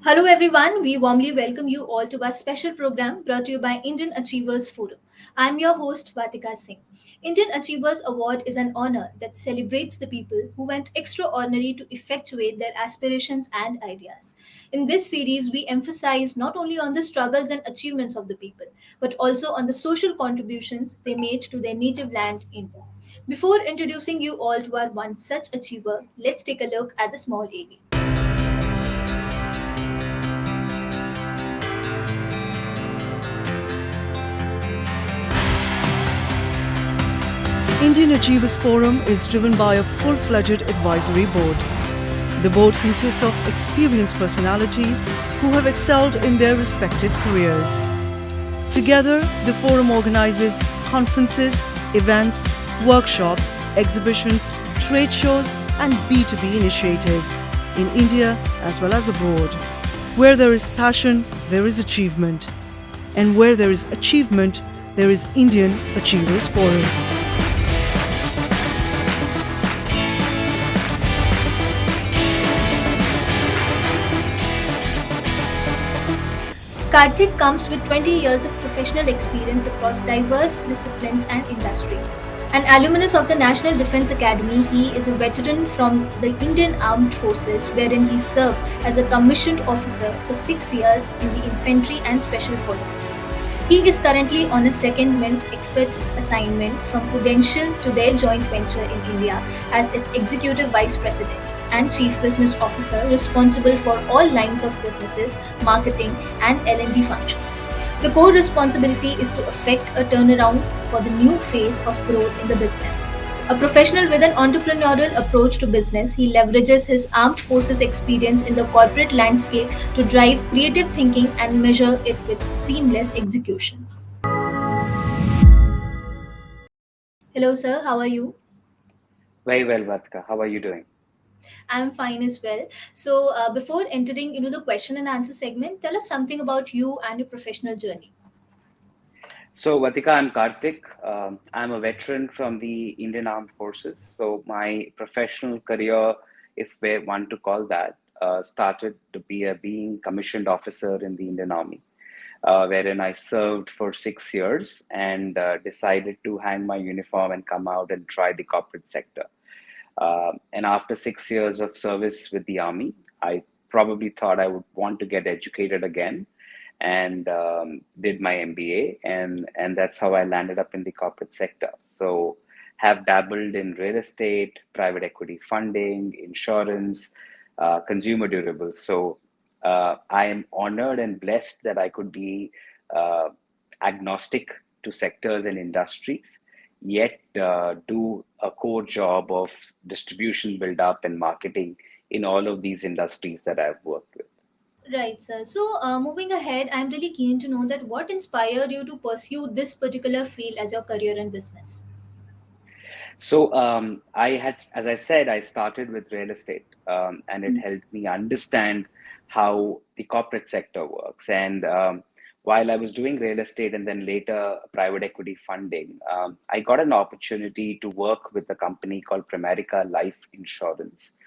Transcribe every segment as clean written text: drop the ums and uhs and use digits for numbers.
Hello, everyone. We warmly welcome you all to our special program brought to you by Indian Achievers Forum. I'm your host, Vatika Singh. Indian Achievers Award is an honor that celebrates the people who went extraordinary to effectuate their aspirations and ideas. In this series, we emphasize not only on the struggles and achievements of the people, but also on the social contributions they made to their native land, India. Before introducing you all to our one such achiever, let's take a look at the small AV. Indian Achievers Forum is driven by a full-fledged advisory board. The board consists of experienced personalities who have excelled in their respective careers. Together, the forum organizes conferences, events, workshops, exhibitions, trade shows, and B2B initiatives in India as well as abroad. Where there is passion, there is achievement. And where there is achievement, there is Indian Achievers Forum. Karthik comes with 20 years of professional experience across diverse disciplines and industries. An alumnus of the National Defence Academy, he is a veteran from the Indian Armed Forces, wherein he served as a commissioned officer for 6 years in the Infantry and Special Forces. He is currently on a second-mint expert assignment from Prudential to their joint venture in India as its Executive Vice President and Chief Business Officer responsible for all lines of businesses, marketing, and L&D functions. The core responsibility is to effect a turnaround for the new phase of growth in the business. A professional with an entrepreneurial approach to business, he leverages his armed forces experience in the corporate landscape to drive creative thinking and measure it with seamless execution. Hello, sir. How are you? Very well, Vatka. How are you doing? I'm fine as well. So, before entering into the question and answer segment, tell us something about you and your professional journey. So, Vatika, I'm Karthik. I'm a veteran from the Indian Armed Forces. So, my professional career, if we want to call that, started to be a being commissioned officer in the Indian Army, wherein I served for 6 years and decided to hang my uniform and come out and try the corporate sector. And after 6 years of service with the Army, I probably thought I would want to get educated again and did my MBA, and that's how I landed up in the corporate sector. So have dabbled in real estate, private equity funding, insurance, consumer durables. So I am honored and blessed that I could be uh, agnostic to sectors and industries, yet do a core job of distribution build up and marketing in all of these industries that I've worked with. Right, sir. So, moving ahead, I'm really keen to know that what inspired you to pursue this particular field as your career in business. So I had, as I said, I started with real estate, and it helped me understand how the corporate sector works. And while I was doing real estate and then later private equity funding, I got an opportunity to work with a company called Primerica Life Insurance,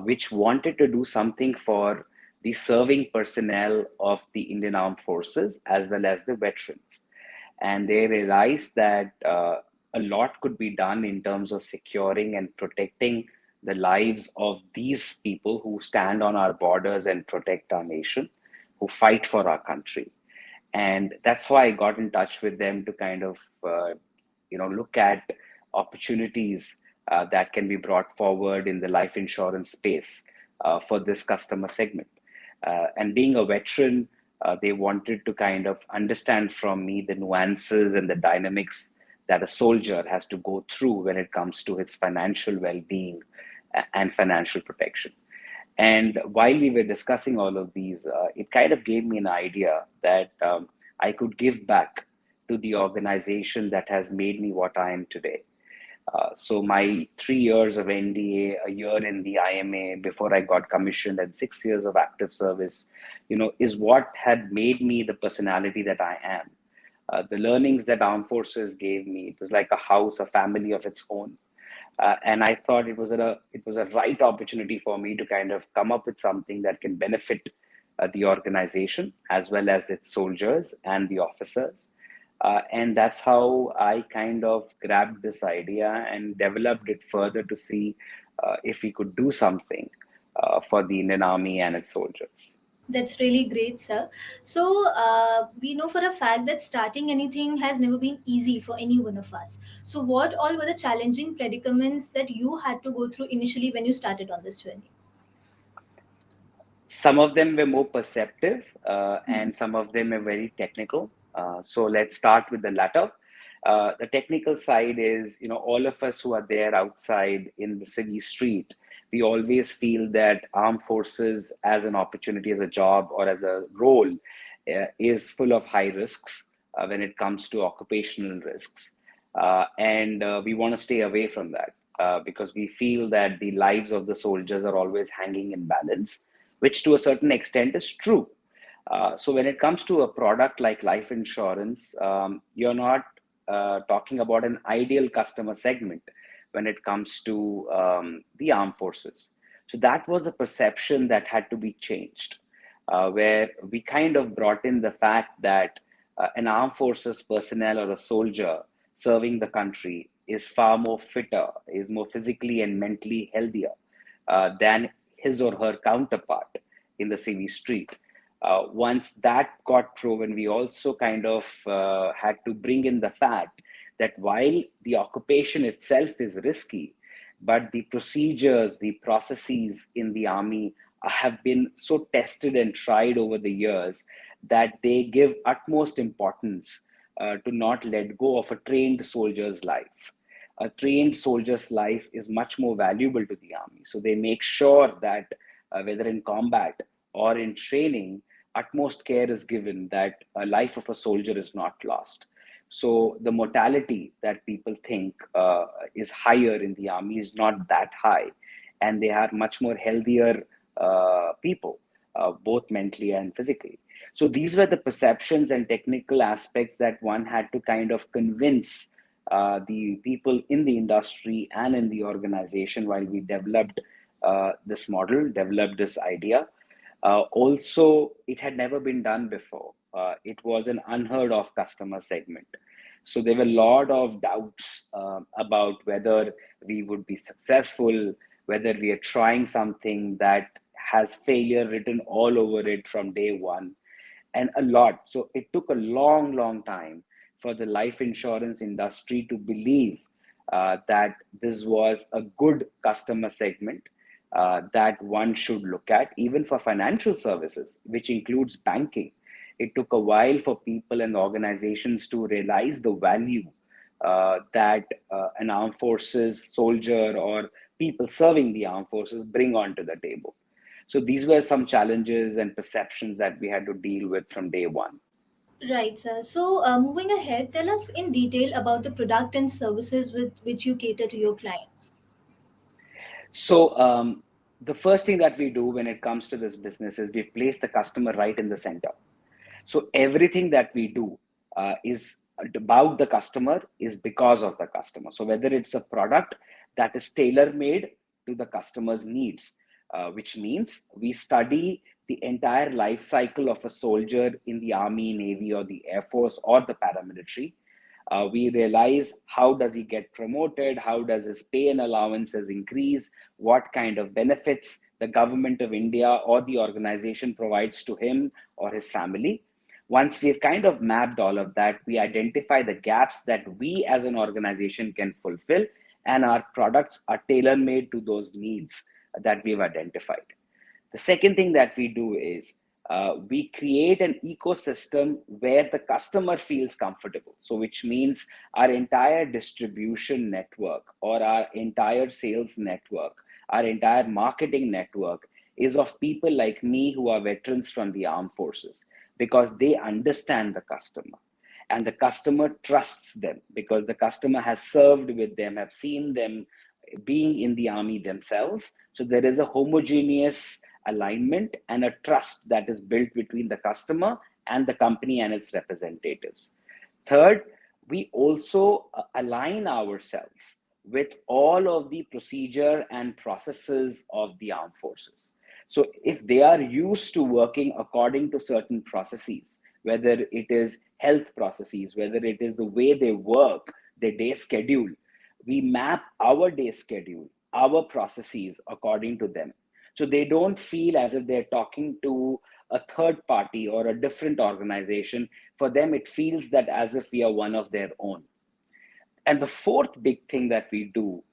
which wanted to do something for the serving personnel of the Indian Armed Forces as well as the veterans. And they realized that a lot could be done in terms of securing and protecting the lives of these people who stand on our borders and protect our nation, who fight for our country. And that's why I got in touch with them to kind of look at opportunities that can be brought forward in the life insurance space for this customer segment. And being a veteran, they wanted to kind of understand from me the nuances and the dynamics that a soldier has to go through when it comes to his financial well-being and financial protection. And while we were discussing all of these, it kind of gave me an idea that I could give back to the organization that has made me what I am today. So my 3 years of NDA, a year in the IMA before I got commissioned, and 6 years of active service, is what had made me the personality that I am. The learnings that armed forces gave me, it was like a house, a family of its own. And I thought it was a right opportunity for me to kind of come up with something that can benefit the organization as well as its soldiers and the officers. And that's how I kind of grabbed this idea and developed it further to see if we could do something for the Indian Army and its soldiers. That's really great, sir. So, we know for a fact that starting anything has never been easy for any one of us. So, what all were the challenging predicaments that you had to go through initially when you started on this journey? Some of them were more perceptive, and some of them are very technical. So let's start with the latter. The technical side is, all of us who are there outside in the city street, we always feel that armed forces as an opportunity, as a job, or as a role is full of high risks when it comes to occupational risks. And we want to stay away from that because we feel that the lives of the soldiers are always hanging in balance, which to a certain extent is true. So when it comes to a product like life insurance, you're not talking about an ideal customer segment when it comes to the armed forces. So that was a perception that had to be changed, where we kind of brought in the fact that an armed forces personnel or a soldier serving the country is far more fitter, is more physically and mentally healthier than his or her counterpart in the civvy street. Once that got proven, we also kind of had to bring in the fact that while the occupation itself is risky, but the procedures, the processes in the army have been so tested and tried over the years that they give utmost importance to not let go of a trained soldier's life. A trained soldier's life is much more valuable to the army. So they make sure that whether in combat or in training, utmost care is given that a life of a soldier is not lost. So the mortality that people think is higher in the army is not that high, and they are much more healthier people, both mentally and physically. So these were the perceptions and technical aspects that one had to kind of convince the people in the industry and in the organization while we developed this model, developed this idea. Also, it had never been done before. It was an unheard of customer segment. So there were a lot of doubts about whether we would be successful, whether we are trying something that has failure written all over it from day one, and a lot. So it took a long, long time for the life insurance industry to believe that this was a good customer segment that one should look at, even for financial services, which includes banking. It took a while for people and organizations to realize the value that an armed forces soldier or people serving the armed forces bring onto the table. So these were some challenges and perceptions that we had to deal with from day one. Right, sir. So, moving ahead, tell us in detail about the product and services with which you cater to your clients. So the first thing that we do when it comes to this business is we place the customer right in the center. So everything that we do is about the customer, is because of the customer. So whether it's a product that is tailor made to the customer's needs, which means we study the entire life cycle of a soldier in the army, navy, or the air force, or the paramilitary. We realize how does he get promoted, how does his pay and allowances increase, what kind of benefits the government of India or the organization provides to him or his family. Once we've kind of mapped all of that, we identify the gaps that we as an organization can fulfill, and our products are tailor made to those needs that we've identified. The second thing that we do is we create an ecosystem where the customer feels comfortable. So, which means our entire distribution network or our entire sales network, our entire marketing network is of people like me who are veterans from the armed forces, because they understand the customer and the customer trusts them because the customer has served with them, have seen them being in the army themselves. So there is a homogeneous alignment and a trust that is built between the customer and the company and its representatives. Third, we also align ourselves with all of the procedure and processes of the armed forces. So if they are used to working according to certain processes, whether it is health processes, whether it is the way they work, their day schedule, we map our day schedule, our processes according to them. So they don't feel as if they're talking to a third party or a different organization. For them, it feels that as if we are one of their own. And the fourth big thing that we do,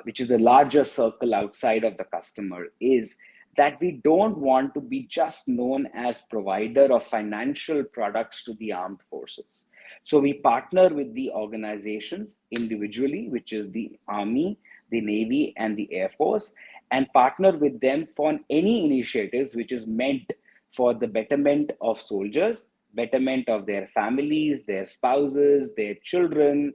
which is the larger circle outside of the customer, is that we don't want to be just known as provider of financial products to the armed forces. So we partner with the organizations individually, which is the Army, the Navy, and the Air Force, and partner with them for any initiatives which is meant for the betterment of soldiers, betterment of their families, their spouses, their children,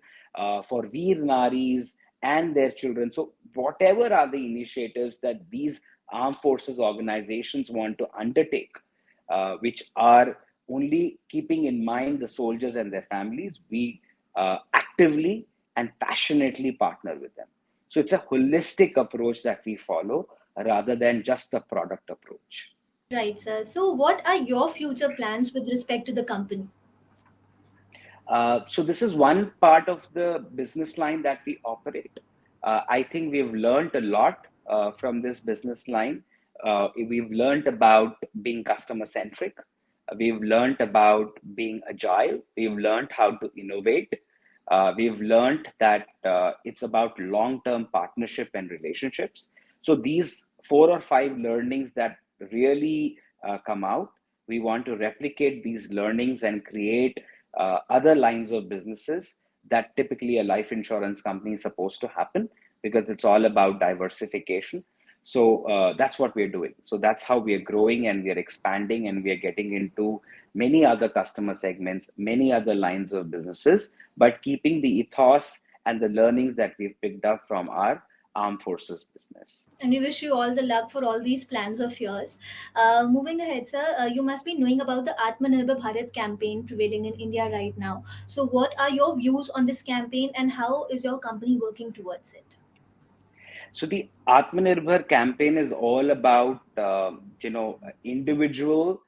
for Veer Naris and their children. So, whatever are the initiatives that these armed forces organizations want to undertake, which are only keeping in mind the soldiers and their families, we actively and passionately partner with them. So, it's a holistic approach that we follow rather than just a product approach. Right, sir. So, what are your future plans with respect to the company? So this is one part of the business line that we operate. I think we've learned a lot from this business line. We've learned about being customer centric. We've learned about being agile. We've learned how to innovate. We've learned that it's about long-term partnership and relationships. So these 4 or 5 learnings that really come out, we want to replicate these learnings and create other lines of businesses that typically a life insurance company is supposed to happen, because it's all about diversification. So that's what we're doing. So that's how we are growing and we are expanding and we are getting into many other customer segments, many other lines of businesses, but keeping the ethos and the learnings that we've picked up from our armed forces business. And we wish you all the luck for all these plans of yours. Moving ahead, sir, you must be knowing about the Atmanirbhar Bharat campaign prevailing in India right now. So, what are your views on this campaign and how is your company working towards it? So the Atmanirbhar campaign is all about individual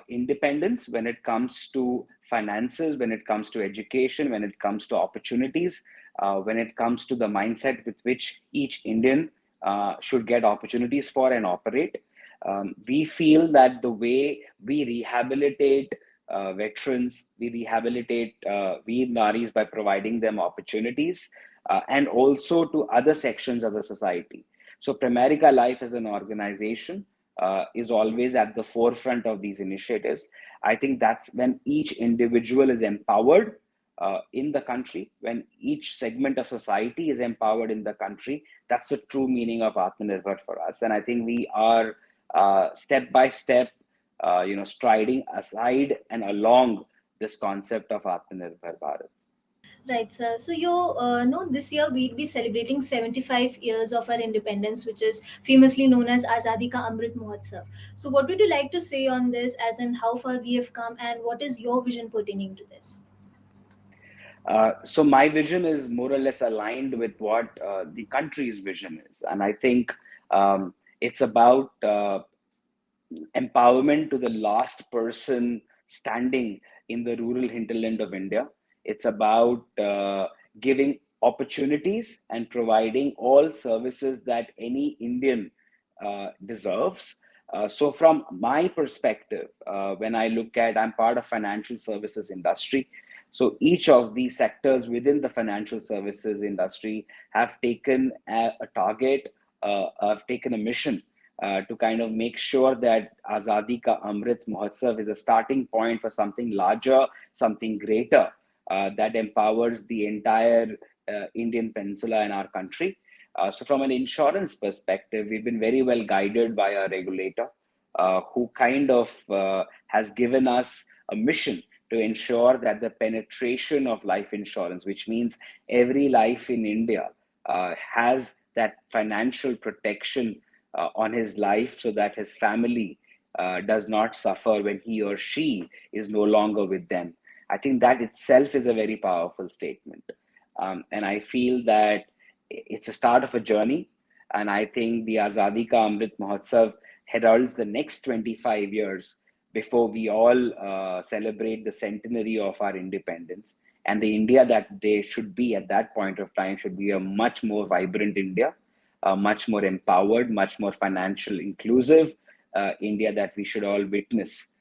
independence when it comes to finances, when it comes to education, when it comes to opportunities, when it comes to the mindset with which each Indian should get opportunities for and operate. We feel that the way we rehabilitate veterans, we rehabilitate Veer Naris by providing them opportunities, and also to other sections of the society. So Pramerica Life as an organization is always at the forefront of these initiatives. I think that's when each individual is empowered in the country, when each segment of society is empowered in the country. That's the true meaning of Atmanirbhar for us. And I think we are step by step, striding aside and along this concept of Atmanirbhar Bharat. Right, sir. So you know this year we'll be celebrating 75 years of our independence, which is famously known as Azadi Ka Amrit Mahotsav. So what would you like to say on this, as in how far we have come, and what is your vision pertaining to this? So my vision is more or less aligned with what the country's vision is, and I think it's about empowerment to the last person standing in the rural hinterland of India. It's about giving opportunities and providing all services that any Indian deserves. So from my perspective, when I look at, I'm part of financial services industry. So each of these sectors within the financial services industry have taken a target, have taken a mission to kind of make sure that Azadi Ka Amrit Mahotsav is a starting point for something larger, something greater, that empowers the entire Indian peninsula and our country. So from an insurance perspective, we've been very well guided by our regulator, who kind of has given us a mission to ensure that the penetration of life insurance, which means every life in India has that financial protection on his life, so that his family does not suffer when he or she is no longer with them. I think that itself is a very powerful statement. And I feel that it's a start of a journey. And I think the Azadi Ka Amrit Mahotsav heralds the next 25 years before we all celebrate the centenary of our independence. And the India that they should be at that point of time should be a much more vibrant India, much more empowered, much more financial inclusive India that we should all witness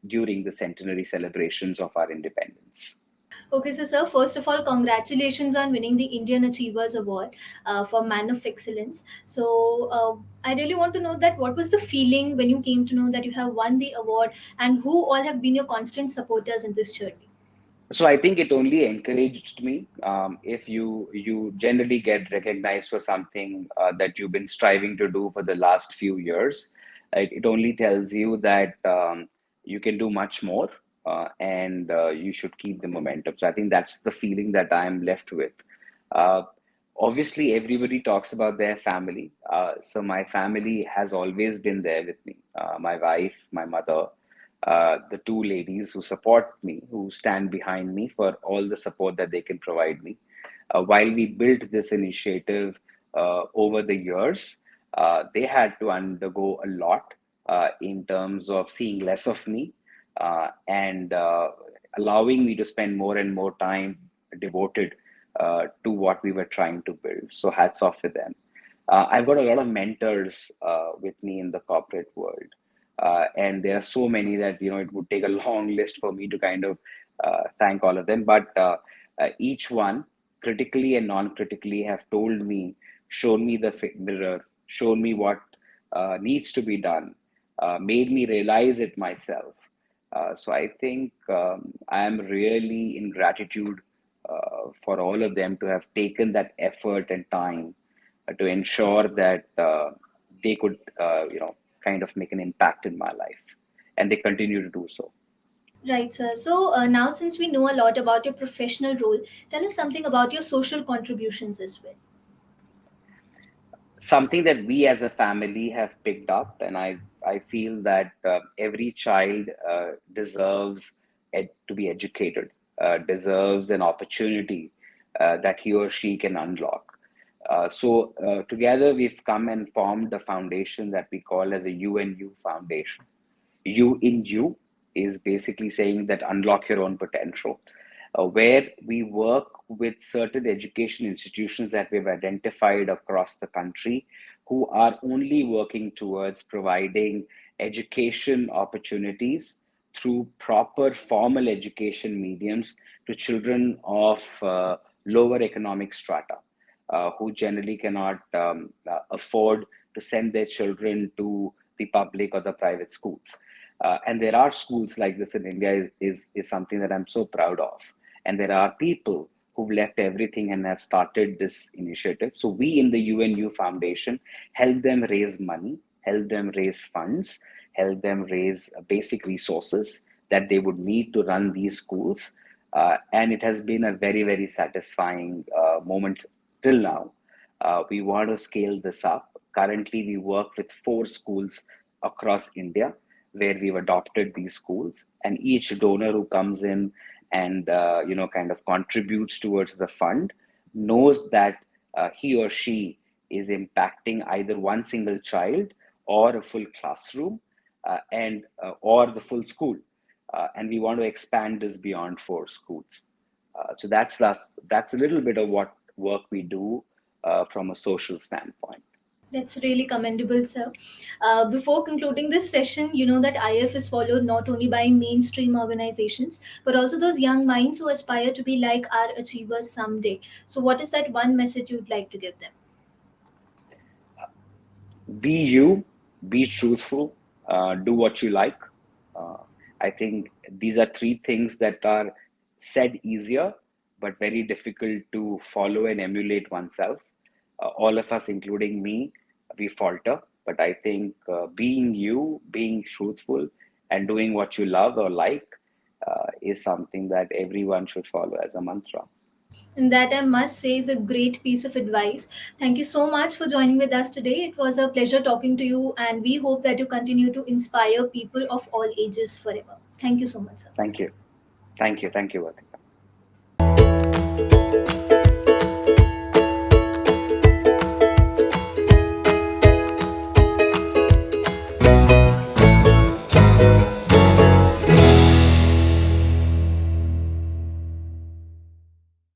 during the centenary celebrations of our independence. Okay, so sir, first of all, congratulations on winning the Indian Achievers Award for Man of Excellence. So, I really want to know that what was the feeling when you came to know that you have won the award, and who all have been your constant supporters in this journey? So I think it only encouraged me. If you generally get recognized for something that you've been striving to do for the last few years, it only tells you that you can do much more, and you should keep the momentum. So I think that's the feeling that I'm left with. Uh, Obviously, everybody talks about their family. So my family has always been there with me. My wife, my mother, the two ladies who support me, who stand behind me for all the support that they can provide me. While we built this initiative over the years, they had to undergo a lot in terms of seeing less of me and allowing me to spend more and more time devoted to what we were trying to build. So hats off to them. I've got a lot of mentors with me in the corporate world, and there are so many that it would take a long list for me to kind of thank all of them. But each one, critically and non-critically, have told me, shown me the mirror, shown me what needs to be done, made me realize it myself. So I think I am really in gratitude for all of them to have taken that effort and time to ensure that they could, kind of make an impact in my life, and they continue to do so. Right, sir. So now, since we know a lot about your professional role, tell us something about your social contributions as well. Something that we as a family have picked up, and I feel that every child deserves to be educated, deserves an opportunity that he or she can unlock. So together we've come and formed a foundation that we call as a UNU Foundation. You in You is basically saying that unlock your own potential, where we work with certain education institutions that we've identified across the country who are only working towards providing education opportunities through proper formal education mediums to children of lower economic strata, who generally cannot afford to send their children to the public or the private schools. And there are schools like this in India is something that I'm so proud of. And there are people who've left everything and have started this initiative. So we in the UNU Foundation help them raise money, help them raise funds, help them raise basic resources that they would need to run these schools. And it has been a very, very satisfying moment till now. We want to scale this up. Currently, we work with 4 schools across India where we've adopted these schools, and each donor who comes in and kind of contributes towards the fund knows that he or she is impacting either one single child or a full classroom, and or the full school, and we want to expand this beyond 4 schools. So that's a little bit of what work we do from a social standpoint. That's really commendable, sir. Before concluding this session, you know that IF is followed not only by mainstream organizations, but also those young minds who aspire to be like our achievers someday. So, what is that one message you'd like to give them? Be you, be truthful, do what you like. Uh, I think these are 3 things that are said easier, but very difficult to follow and emulate oneself. All of us, including me, we falter. But I think being you, being truthful, and doing what you love or like is something that everyone should follow as a mantra. And that I must say is a great piece of advice. Thank you so much for joining with us today. It was a pleasure talking to you, and we hope that you continue to inspire people of all ages forever. Thank you so much, sir. Thank you. Thank you. Thank you, Vati.